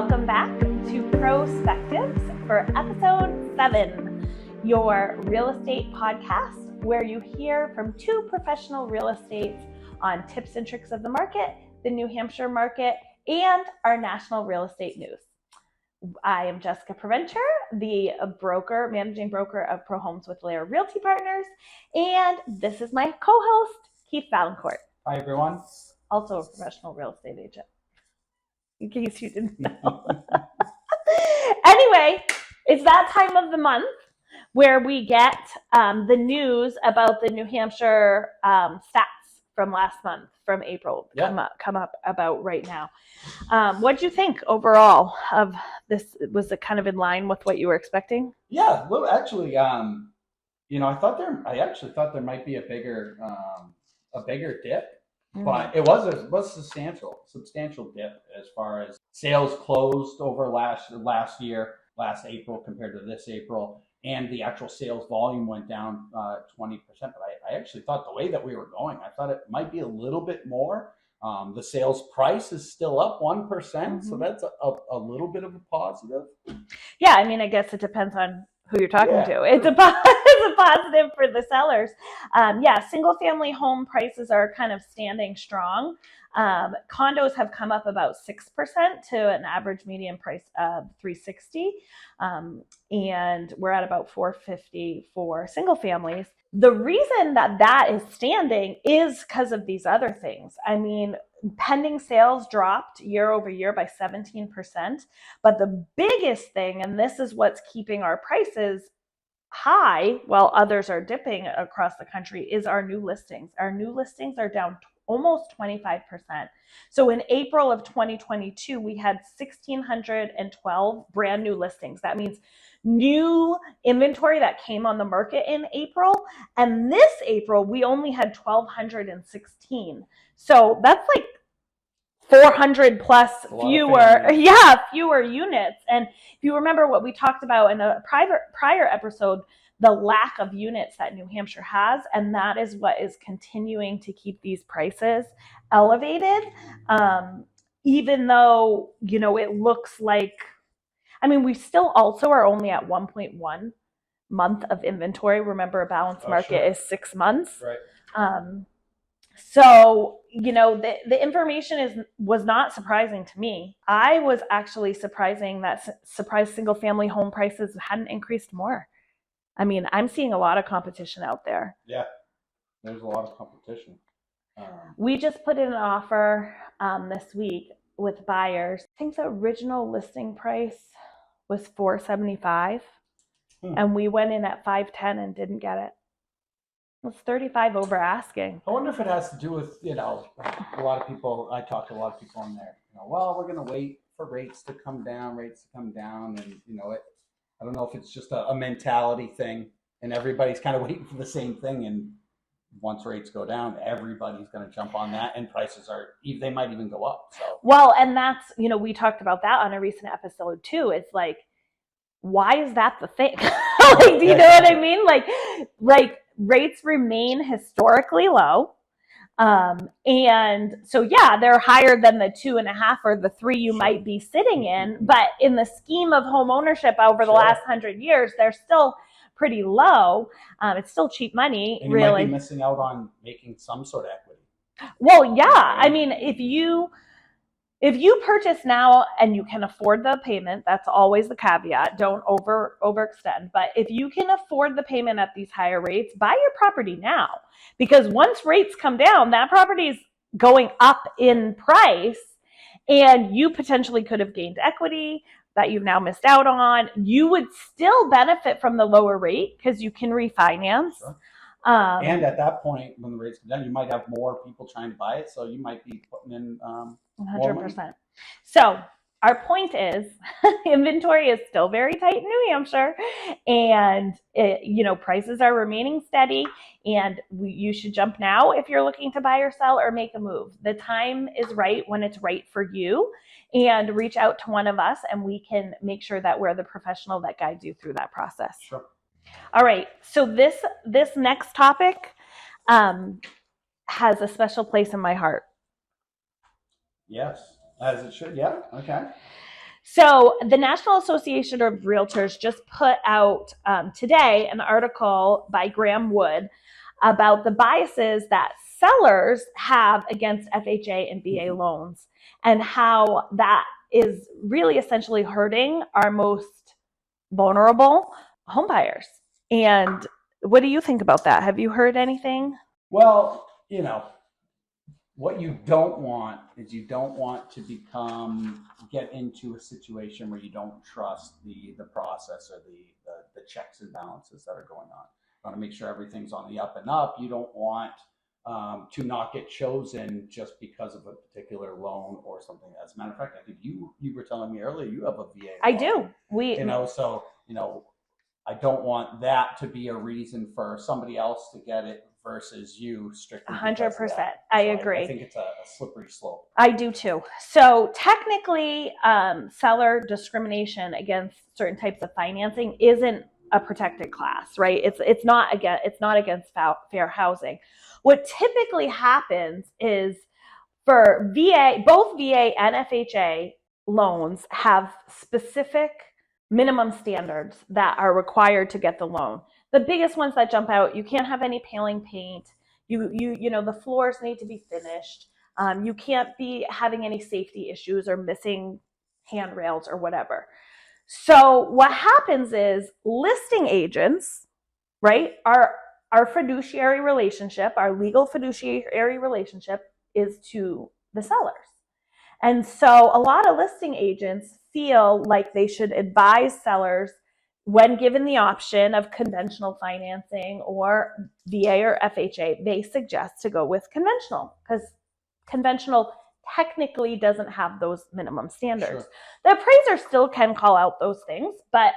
Welcome back to Pro-spectives for episode 7, your real estate podcast, where you hear from two professional real estates on tips and tricks of the market, the New Hampshire market, and our national real estate news. I am Jessica Preventer, the managing broker of Pro Homes with Lair Realty Partners, and this is my co-host, Keith Valancourt. Hi, everyone. Also a professional real estate agent, in case you didn't know. Anyway, it's that time of the month where we get the news about the New Hampshire stats from last month, from April, come up about right now. What do you think overall of this? Was it kind of in line with what you were expecting? Yeah, well, actually, I actually thought there might be a bigger dip. But it was a substantial dip as far as sales closed over last April compared to this April, and the actual sales volume went down 20%. But I actually thought the way that we were going, I thought it might be a little bit more. The sales price is still up 1%, so that's a little bit of a positive. Yeah, I mean, I guess it depends on who you're talking to. It's a positive for the sellers. Single family home prices are kind of standing strong. Condos have come up about 6% to an average median price of $360, and we're at about $450 for single families. The reason that is standing is because of these other things. I mean, pending sales dropped year over year by 17%, but the biggest thing, and this is what's keeping our prices high while others are dipping across the country, is our new listings. Our new listings are down almost 25%. So in April of 2022, we had 1,612 brand new listings. That means new inventory that came on the market in April. And this April, we only had 1,216. So that's like 400 plus fewer units. And if you remember what we talked about in a prior episode, the lack of units that New Hampshire has, and that is what is continuing to keep these prices elevated. Even though, it looks like, we still also are only at 1.1 month of inventory. Remember, a balanced market is 6 months. Right. So, the information was not surprising to me. I was actually surprised single family home prices hadn't increased more. I'm seeing a lot of competition out there. Yeah, there's a lot of competition. We just put in an offer this week with buyers. I think the original listing price was $475, and we went in at $510 and didn't get it. It's $35 over asking. I wonder if it has to do with, a lot of people, I talk to a lot of people on there, we're going to wait for rates to come down, and, I don't know if it's just a mentality thing, and everybody's kind of waiting for the same thing, and once rates go down, everybody's going to jump on that, and prices they might even go up. So well, and that's, we talked about that on a recent episode too. It's like, why is that the thing? Do you know what I mean? Like rates remain historically low. And so, they're higher than the 2.5 or the 3 you might be sitting in, but in the scheme of home ownership over the last 100 years, they're still pretty low. It's still cheap money, and you really. Might be missing out on making some sort of equity. Well, yeah. If you purchase now and you can afford the payment, that's always the caveat. Don't overextend. But if you can afford the payment at these higher rates, buy your property now. Because once rates come down, that property is going up in price, and you potentially could have gained equity that you've now missed out on. You would still benefit from the lower rate because you can refinance. Sure. And at that point, when the rates come down, you might have more people trying to buy it, so you might be putting in 100%. So our point is, inventory is still very tight in New Hampshire, and prices are remaining steady. And you should jump now if you're looking to buy or sell or make a move. The time is right when it's right for you, and reach out to one of us, and we can make sure that we're the professional that guides you through that process. Sure. All right. So this next topic has a special place in my heart. Yes, as it should. Yeah. Okay. So the National Association of Realtors just put out today an article by Graham Wood about the biases that sellers have against FHA and VA loans and how that is really essentially hurting our most vulnerable homebuyers. And what do you think about that? Have you heard anything? Well, what you don't want is you don't want to get into a situation where you don't trust the process or the checks and balances that are going on. You want to make sure everything's on the up and up. You don't want to not get chosen just because of a particular loan or something. As a matter of fact, I think you were telling me earlier you have a VA loan. I do. So I don't want that to be a reason for somebody else to get it versus you strictly. 100%. I agree. I think it's a slippery slope. I do too. So technically, seller discrimination against certain types of financing isn't a protected class, right? It's not against fair housing. What typically happens is for both VA and FHA loans have specific minimum standards that are required to get the loan. The biggest ones that jump out: you can't have any peeling paint. The floors need to be finished. You can't be having any safety issues or missing handrails or whatever. So what happens is listing agents, right, our fiduciary relationship, our legal fiduciary relationship is to the sellers. And so a lot of listing agents feel like they should advise sellers when given the option of conventional financing or VA or FHA, they suggest to go with conventional because conventional technically doesn't have those minimum standards. Sure. The appraiser still can call out those things, but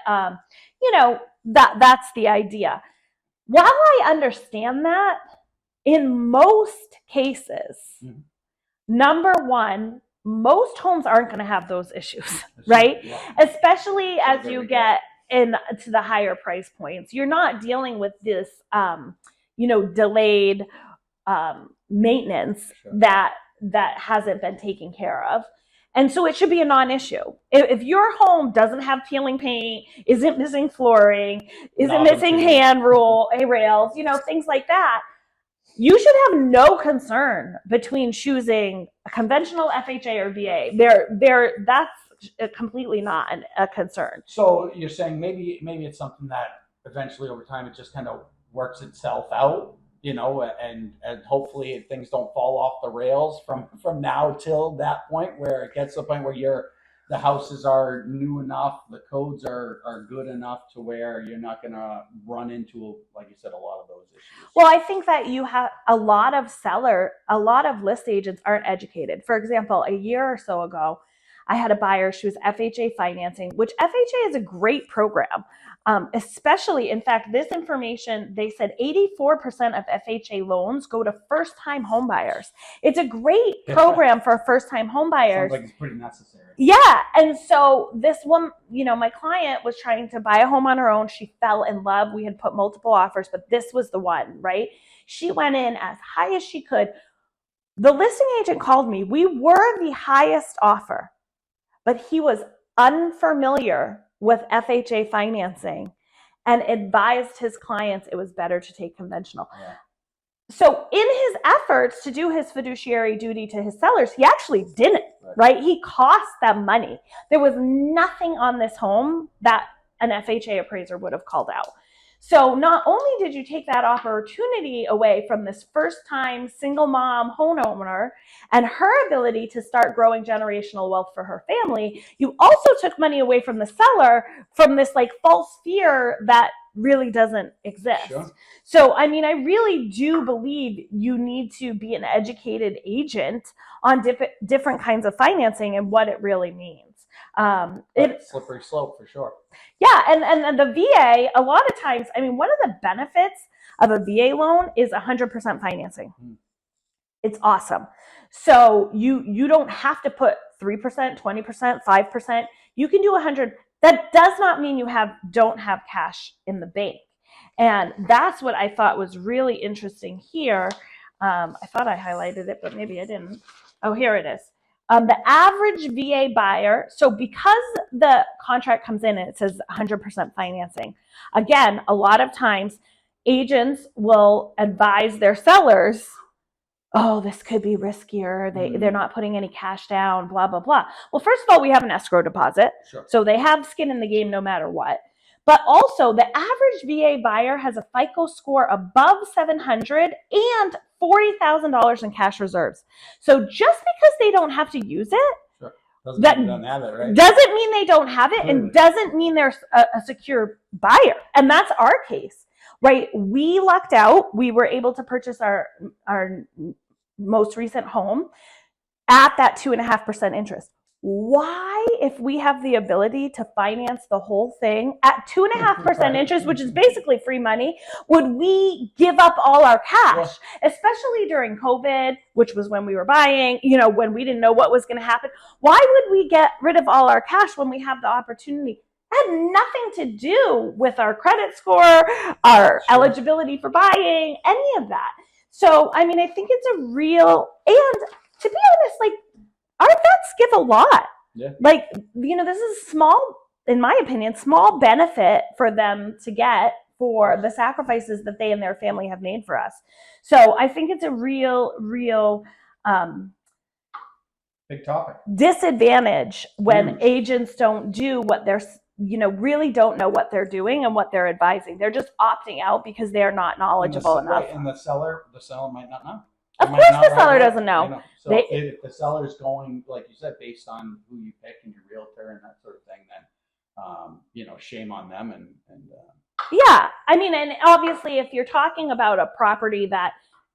that's the idea. While I understand that, in most cases, number one, most homes aren't going to have those issues, right? Yeah. Especially as you get into the higher price points. You're not dealing with this, delayed maintenance sure. that hasn't been taken care of. And so it should be a non-issue. If your home doesn't have peeling paint, isn't missing flooring, isn't missing rails, things like that, you should have no concern between choosing a conventional FHA or VA. That's completely not a concern. So you're saying maybe it's something that eventually over time it just kind of works itself out, and hopefully things don't fall off the rails from now till that point where it gets to the point where the houses are new enough, the codes are good enough to where you're not going to run into, like you said, a lot of those issues. Well, I think that you have a lot of list agents aren't educated. For example, a year or so ago, I had a buyer, she was FHA financing, which FHA is a great program. Especially, in fact, this information, they said 84% of FHA loans go to first-time home buyers. It's a great program for first-time home buyers. Sounds like it's pretty necessary. Yeah. And so this one, my client was trying to buy a home on her own. She fell in love. We had put multiple offers, but this was the one, right? She went in as high as she could. The listing agent called me. We were the highest offer, but he was unfamiliar with FHA financing and advised his clients it was better to take conventional. Yeah. So in his efforts to do his fiduciary duty to his sellers, he actually didn't, right? He cost them money. There was nothing on this home that an FHA appraiser would have called out. So not only did you take that opportunity away from this first-time single mom homeowner and her ability to start growing generational wealth for her family, you also took money away from the seller from this false fear that really doesn't exist. Sure. So, I really do believe you need to be an educated agent on different kinds of financing and what it really means. It's slippery slope for sure. Yeah, and the VA, a lot of times, one of the benefits of a VA loan is 100% financing. It's awesome. So you don't have to put 3%, 20%, 5%. You can do 100. That does not mean you don't have cash in the bank. And that's what I thought was really interesting here. I thought I highlighted it, but maybe I didn't. Oh, here it is. The average VA buyer, so because the contract comes in and it says 100% financing, again, a lot of times agents will advise their sellers, oh, this could be riskier. They're not putting any cash down, blah, blah, blah. Well, first of all, we have an escrow deposit. Sure. So they have skin in the game no matter what. But also, the average VA buyer has a FICO score above 700 and $40,000 in cash reserves. So just because they don't have to use it, sure. Doesn't mean they don't have it, right? Doesn't mean they don't have it, and doesn't mean they're a secure buyer. And that's our case, right? We lucked out. We were able to purchase our most recent home at that 2.5% interest. Why, if we have the ability to finance the whole thing at 2.5% interest, which is basically free money, would we give up all our cash, especially during COVID, which was when we were buying, when we didn't know what was going to happen? Why would we get rid of all our cash when we have the opportunity? It had nothing to do with our credit score, our eligibility for buying, any of that. So, I mean, I think it's a real, and to be honest, our vets give a lot. Yeah. This is small, in my opinion, small benefit for them to get for the sacrifices that they and their family have made for us. So I think it's a real big topic disadvantage when agents don't do what they're, really don't know what they're doing and what they're advising. They're just opting out because they're not knowledgeable enough. Right, and the seller might not know. Of course the seller doesn't know. So if the seller's going, like you said, based on who you pick and your realtor and that sort of thing, then, shame on them. And yeah, I mean, and obviously if you're talking about a property that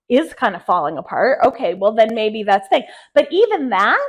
is kind of falling apart, okay, well then maybe that's the thing. But even that,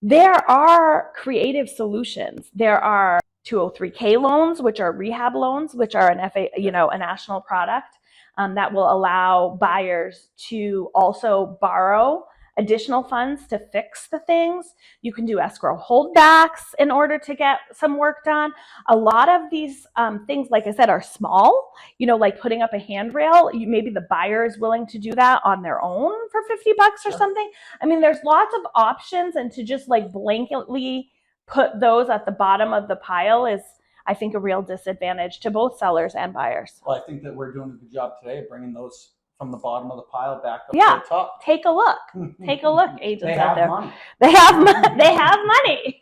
there are creative solutions. There are 203K loans, which are rehab loans, which are a national product. That will allow buyers to also borrow additional funds to fix the things. You can do escrow holdbacks in order to get some work done. A lot of these things, like I said, are small, like putting up a handrail. Maybe the buyer is willing to do that on their own for $50 or something. I mean, there's lots of options, and to just blanketly put those at the bottom of the pile is, I think, a real disadvantage to both sellers and buyers. Well, I think that we're doing a good job today of bringing those from the bottom of the pile back up to the top. Take a look. Take a look, agents out there. Money. They have money.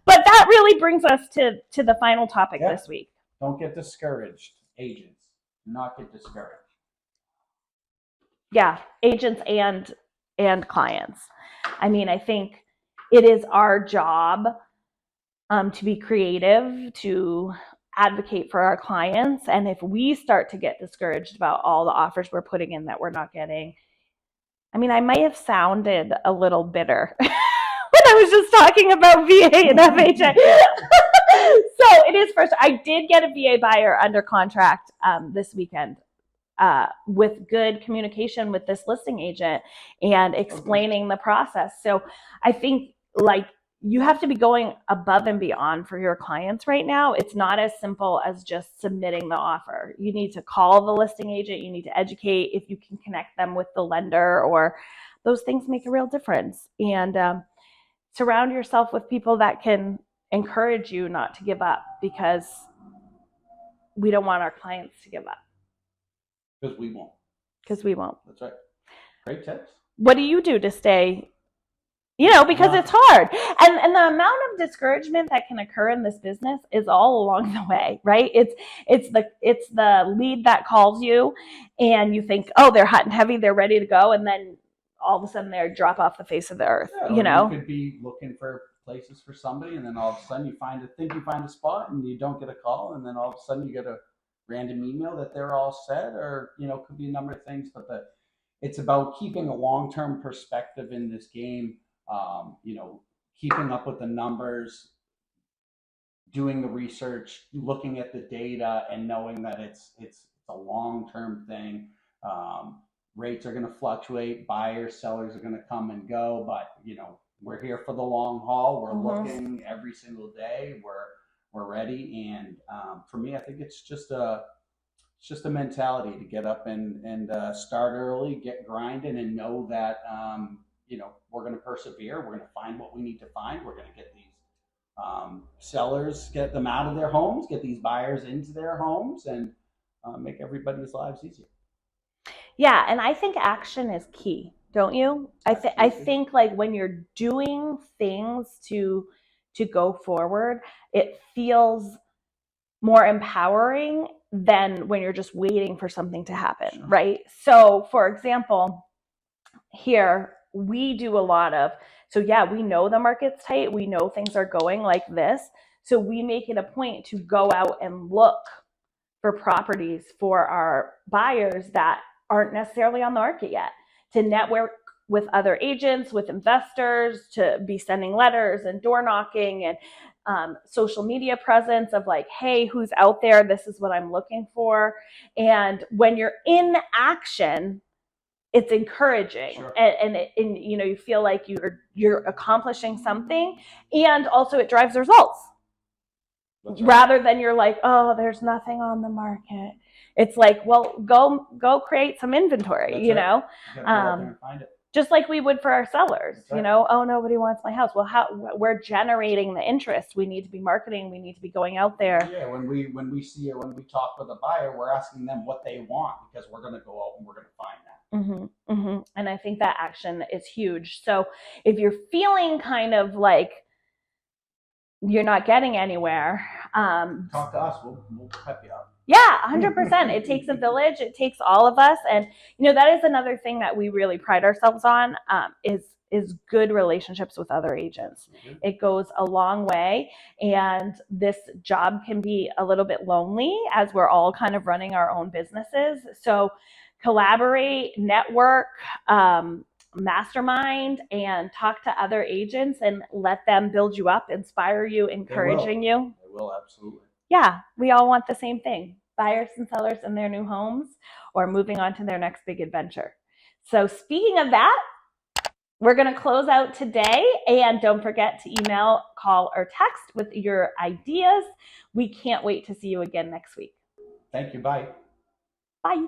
But that really brings us to the final topic this week. Don't get discouraged, agents. Do not get discouraged. Yeah, agents and clients. I mean, I think it is our job to be creative, to advocate for our clients. And if we start to get discouraged about all the offers we're putting in that we're not getting, I mean, I might have sounded a little bitter when I was just talking about VA and FHA. So it is first. I did get a VA buyer under contract this weekend with good communication with this listing agent and explaining the process. So I think you have to be going above and beyond for your clients right now. It's not as simple as just submitting the offer. You need to call the listing agent. You need to educate if you can connect them with the lender, or those things make a real difference. And surround yourself with people that can encourage you not to give up, because we don't want our clients to give up. Because we won't. That's right. Great tips. What do you do to stay, because it's hard. And the amount of discouragement that can occur in this business is all along the way, right? It's the lead that calls you and you think, oh, they're hot and heavy, they're ready to go. And then all of a sudden they drop off the face of the earth, You could be looking for places for somebody, and then all of a sudden you find a spot and you don't get a call. And then all of a sudden you get a random email that they're all set, or, could be a number of things, but it's about keeping a long-term perspective in this game. Keeping up with the numbers, doing the research, looking at the data, and knowing that it's a long-term thing. Rates are going to fluctuate. Buyers, sellers are going to come and go, but we're here for the long haul. We're looking every single day. We're ready, and for me, I think it's just a mentality to get up and start early, get grinding, and know that we're going to persevere. We're going to find what we need to find. We're going to get these sellers, get them out of their homes, get these buyers into their homes, and make everybody's lives easier. Yeah, and I think action is key, don't you? I think like when you're doing things to go forward, it feels more empowering than when you're just waiting for something to happen, Sure. right? So, for example, here we do a lot of, so yeah, we know the market's tight, we know things are going like this, so we make it a point to go out and look for properties for our buyers that aren't necessarily on the market yet, to network with other agents, with investors, to be sending letters and door knocking and social media presence of like, hey, who's out there? This is what I'm looking for. And when you're in action, it's encouraging. Sure. And you feel like you're accomplishing something, and also it drives results. Right. Rather than you're like, oh, there's nothing on the market. It's like, well, go create some inventory. That's you know, you go out there and find it. Just like we would for our sellers. Right. Oh, nobody wants my house. Well, we're generating the interest. We need to be marketing. We need to be going out there. Yeah, when we see it, when we talk with a buyer, we're asking them what they want, because we're going to go out and we're going to find that. Mm-hmm, mm-hmm. And I think that action is huge. So if you're feeling kind of like you're not getting anywhere, talk to us. We'll pep you up. Yeah, 100%. It takes a village. It takes all of us. And, that is another thing that we really pride ourselves on, is good relationships with other agents. Mm-hmm. It goes a long way. And this job can be a little bit lonely as we're all kind of running our own businesses. So collaborate, network, mastermind, and talk to other agents and let them build you up, inspire you, encouraging you. They will, absolutely. Yeah, we all want the same thing. Buyers and sellers in their new homes or moving on to their next big adventure. So speaking of that, we're going to close out today, and don't forget to email, call, or text with your ideas. We can't wait to see you again next week. Thank you. Bye. Bye.